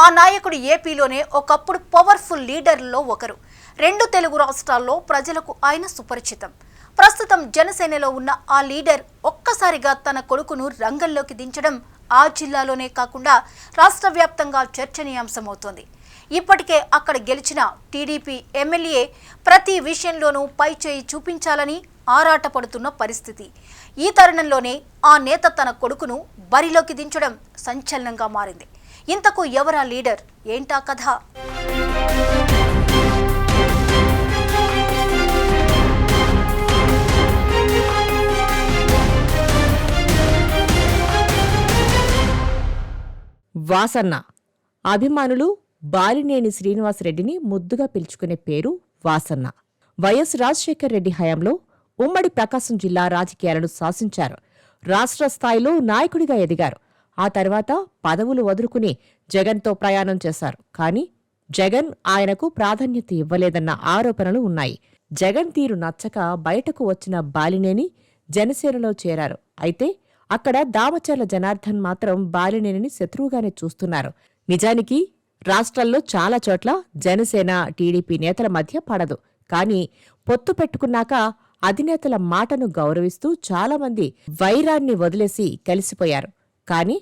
ఆ నాయకుడు ఏపీలోనే ఒకప్పుడు పవర్ఫుల్ లీడర్లలో ఒకరు. రెండు తెలుగు రాష్ట్రాల్లో ప్రజలకు ఆయన సుపరిచితం. ప్రస్తుతం జనసేనలో ఉన్న ఆ లీడర్ ఒక్కసారిగా తన కొడుకును రంగంలోకి దించడం ఆ జిల్లాలోనే కాకుండా రాష్ట్ర వ్యాప్తంగా చర్చనీయాంశమవుతోంది. ఇప్పటికే అక్కడ గెలిచిన టీడీపీ ఎమ్మెల్యే ప్రతి విషయంలోనూ పైచేయి చూపించాలని ఆరాటపడుతున్న పరిస్థితి. ఈ తరుణంలోనే ఆ నేత తన కొడుకును బరిలోకి దించడం సంచలనంగా మారింది. ఇంతకు ఎవరా లీడర్, ఏంటా కథ? వాసన్న. అభిమానులు బాలినేని శ్రీనివాసరెడ్డిని ముద్దుగా పిలుచుకునే పేరు వాసన్న. వైఎస్ రాజశేఖర్ రెడ్డి హయాంలో ఉమ్మడి ప్రకాశం జిల్లా రాజకీయాలను శాసించారు. రాష్ట్ర స్థాయిలో నాయకుడిగా ఎదిగారు. ఆ తర్వాత పదవులు వదులుకుని జగన్తో ప్రయాణం చేశారు. కానీ జగన్ ఆయనకు ప్రాధాన్యత ఇవ్వలేదన్న ఆరోపణలు ఉన్నాయి. జగన్ తీరు నచ్చక బయటకు వచ్చిన బాలినేని జనసేనలో చేరారు. అయితే అక్కడ దామచర్ల జనార్దన్ మాత్రం బాలినేనిని శత్రువుగానే చూస్తున్నారు. నిజానికి రాష్ట్రంలో చాలా చోట్ల జనసేన టీడీపీ నేతల మధ్య పడదు. కానీ పొత్తు పెట్టుకున్నాక అధినేతల మాటను గౌరవిస్తూ చాలామంది వైరాన్ని వదిలేసి కలిసిపోయారు. కానీ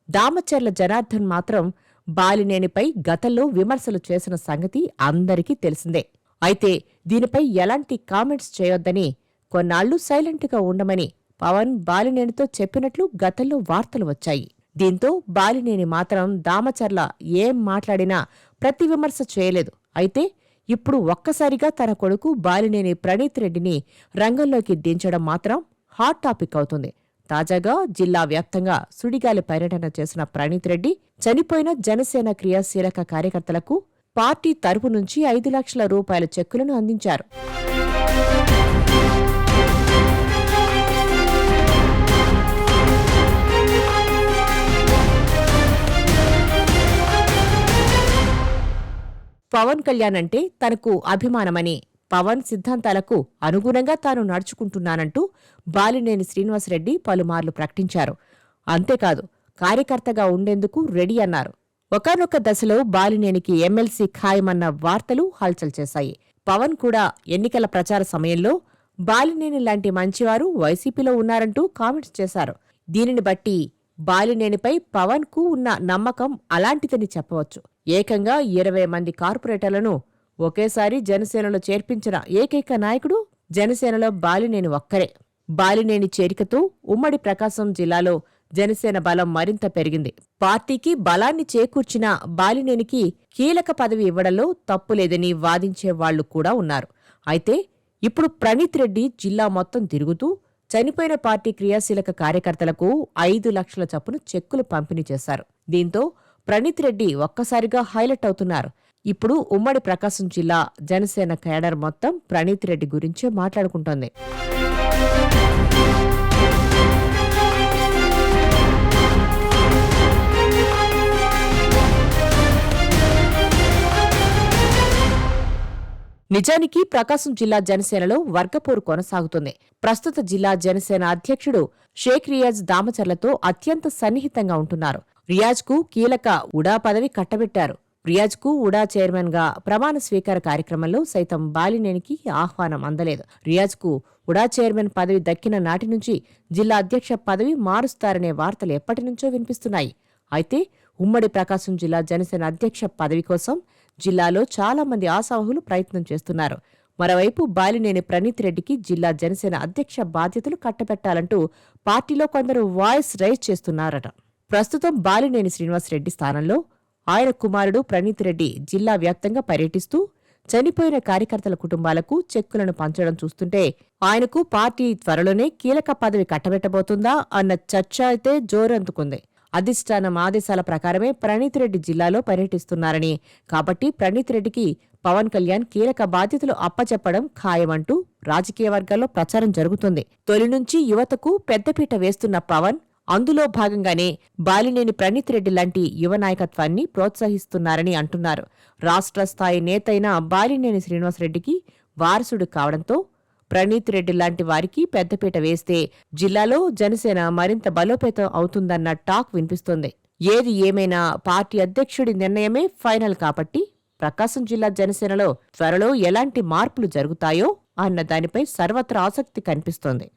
దామచర్ల జనార్దన్ మాత్రం బాలినేనిపై గతంలో విమర్శలు చేసిన సంగతి అందరికీ తెలిసిందే. అయితే దీనిపై ఎలాంటి కామెంట్స్ చేయొద్దని, కొన్నాళ్లు సైలెంట్గా ఉండమని పవన్ బాలినేనితో చెప్పినట్లు గతంలో వార్తలు వచ్చాయి. దీంతో బాలినేని మాత్రం దామచర్ల ఏం మాట్లాడినా ప్రతి విమర్శ చేయలేదు. అయితే ఇప్పుడు ఒక్కసారిగా తన కొడుకు బాలినేని ప్రణీత్ రెడ్డిని రంగంలోకి దించడం మాత్రం హాట్ టాపిక్ అవుతుంది. తాజాగా జిల్లా వ్యాప్తంగా సుడిగాలి పర్యటన చేసిన ప్రణీత్ రెడ్డి చనిపోయిన జనసేన క్రియాశీలక కార్యకర్తలకు పార్టీ తరపు నుంచి 5 లక్షల రూపాయల చెక్కులను అందించారు. పవన్ కళ్యాణ్ అంటే తనకు అభిమానమని, పవన్ సిద్ధాంతాలకు అనుగుణంగా తాను నడుచుకుంటున్నానంటూ బాలినేని శ్రీనివాసరెడ్డి పలుమార్లు ప్రకటించారు. అంతేకాదు, కార్యకర్తగా ఉండేందుకు రెడీ అన్నారు. ఒకానొక దశలో బాలినేనికి ఎమ్మెల్సీ ఖాయమన్న వార్తలు హల్చల్ చేశాయి. పవన్ కూడా ఎన్నికల ప్రచార సమయంలో బాలినేని లాంటి మంచివారు వైసీపీలో ఉన్నారంటూ కామెంట్స్ చేశారు. దీనిని బట్టి బాలినేనిపై పవన్ కు ఉన్న నమ్మకం అలాంటిదని చెప్పవచ్చు. ఏకంగా 20 మంది కార్పొరేటర్లను ఒకేసారి జనసేనలో చేర్పించిన ఏకైక నాయకుడు జనసేనలో బాలినేని ఒక్కరే. బాలినేని చేరికతో ఉమ్మడి ప్రకాశం జిల్లాలో జనసేన బలం మరింత పెరిగింది. పార్టీకి బలాన్ని చేకూర్చిన బాలినేనికి కీలక పదవి ఇవ్వడంలో తప్పులేదని వాదించే వాళ్లు కూడా ఉన్నారు. అయితే ఇప్పుడు ప్రణీత్ రెడ్డి జిల్లా మొత్తం తిరుగుతూ చనిపోయిన పార్టీ క్రియాశీలక కార్యకర్తలకు 5 లక్షల చొప్పున చెక్కులు పంపిణీ చేశారు. దీంతో ప్రణీత్ రెడ్డి ఒక్కసారిగా హైలైట్ అవుతున్నారు. ఇప్పుడు ఉమ్మడి ప్రకాశం జిల్లా జనసేన కేడర్ మొత్తం ప్రణీత్ రెడ్డి గురించే మాట్లాడుకుంటోంది. నిజానికి ప్రకాశం జిల్లా జనసేనలో వర్గపోరు కొనసాగుతుంది. ప్రస్తుత జిల్లా జనసేన అధ్యక్షుడు షేక్ రియాజ్ దామచర్లతో అత్యంత సన్నిహితంగా ఉంటున్నారు. రియాజ్కు కీలక ఉడా పదవి కట్టబెట్టారు. రియాజ్కు ఉడా చైర్మన్ గా ప్రమాణ స్వీకార కార్యక్రమంలో సైతం బాలినేనికి ఆహ్వానం అందలేదు. రియాజ్కు ఉడా చైర్మన్ పదవి దక్కిన నాటి నుంచి జిల్లా అధ్యక్ష పదవి మారుస్తారనే వార్తలు ఎప్పటినుంచో వినిపిస్తున్నాయి. అయితే ఉమ్మడి ప్రకాశం జిల్లా జనసేన అధ్యక్ష పదవి కోసం జిల్లాలో చాలా మంది ఆశావహులు ప్రయత్నం చేస్తున్నారు. మరోవైపు బాలినేని ప్రణీత్ రెడ్డికి జిల్లా జనసేన అధ్యక్ష బాధ్యతలు కట్టబెట్టాలంటూ పార్టీలో కొందరు వాయిస్ రైజ్ చేస్తున్నారట. ప్రస్తుతం బాలినేని శ్రీనివాసరెడ్డి స్థానంలో ఆయన కుమారుడు ప్రణీత్ రెడ్డి జిల్లా వ్యాప్తంగా పర్యటిస్తూ చనిపోయిన కార్యకర్తల కుటుంబాలకు చెక్కులను పంచడం చూస్తుంటే ఆయనకు పార్టీ త్వరలోనే కీలక పదవి కట్టబెట్టబోతుందా అన్న చర్చ అయితే జోరందుకుంది. అధిష్టానం ఆదేశాల ప్రకారమే ప్రణీత్ రెడ్డి జిల్లాలో పర్యటిస్తున్నారని, కాబట్టి ప్రణీత్ రెడ్డికి పవన్ కళ్యాణ్ కీలక బాధ్యతలు అప్పచెప్పడం ఖాయమంటూ రాజకీయ వర్గాల్లో ప్రచారం జరుగుతుంది. తొలి నుంచి యువతకు పెద్దపీట వేస్తున్న పవన్ అందులో భాగంగానే బాలినేని ప్రణీత్ రెడ్డి లాంటి యువ నాయకత్వాన్ని ప్రోత్సహిస్తున్నారని అంటున్నారు. రాష్ట్ర స్థాయి నేతైన బాలినేని శ్రీనివాసరెడ్డికి వారసుడు కావడంతో ప్రణీత్ రెడ్డి లాంటి వారికి పెద్దపీట వేస్తే జిల్లాలో జనసేన మరింత బలోపేతం అవుతుందన్న టాక్ వినిపిస్తోంది. ఏది ఏమైనా పార్టీ అధ్యక్షుడి నిర్ణయమే ఫైనల్ కాబట్టి ప్రకాశం జిల్లా జనసేనలో త్వరలో ఎలాంటి మార్పులు జరుగుతాయో అన్న దానిపై సర్వత్రా ఆసక్తి కనిపిస్తోంది.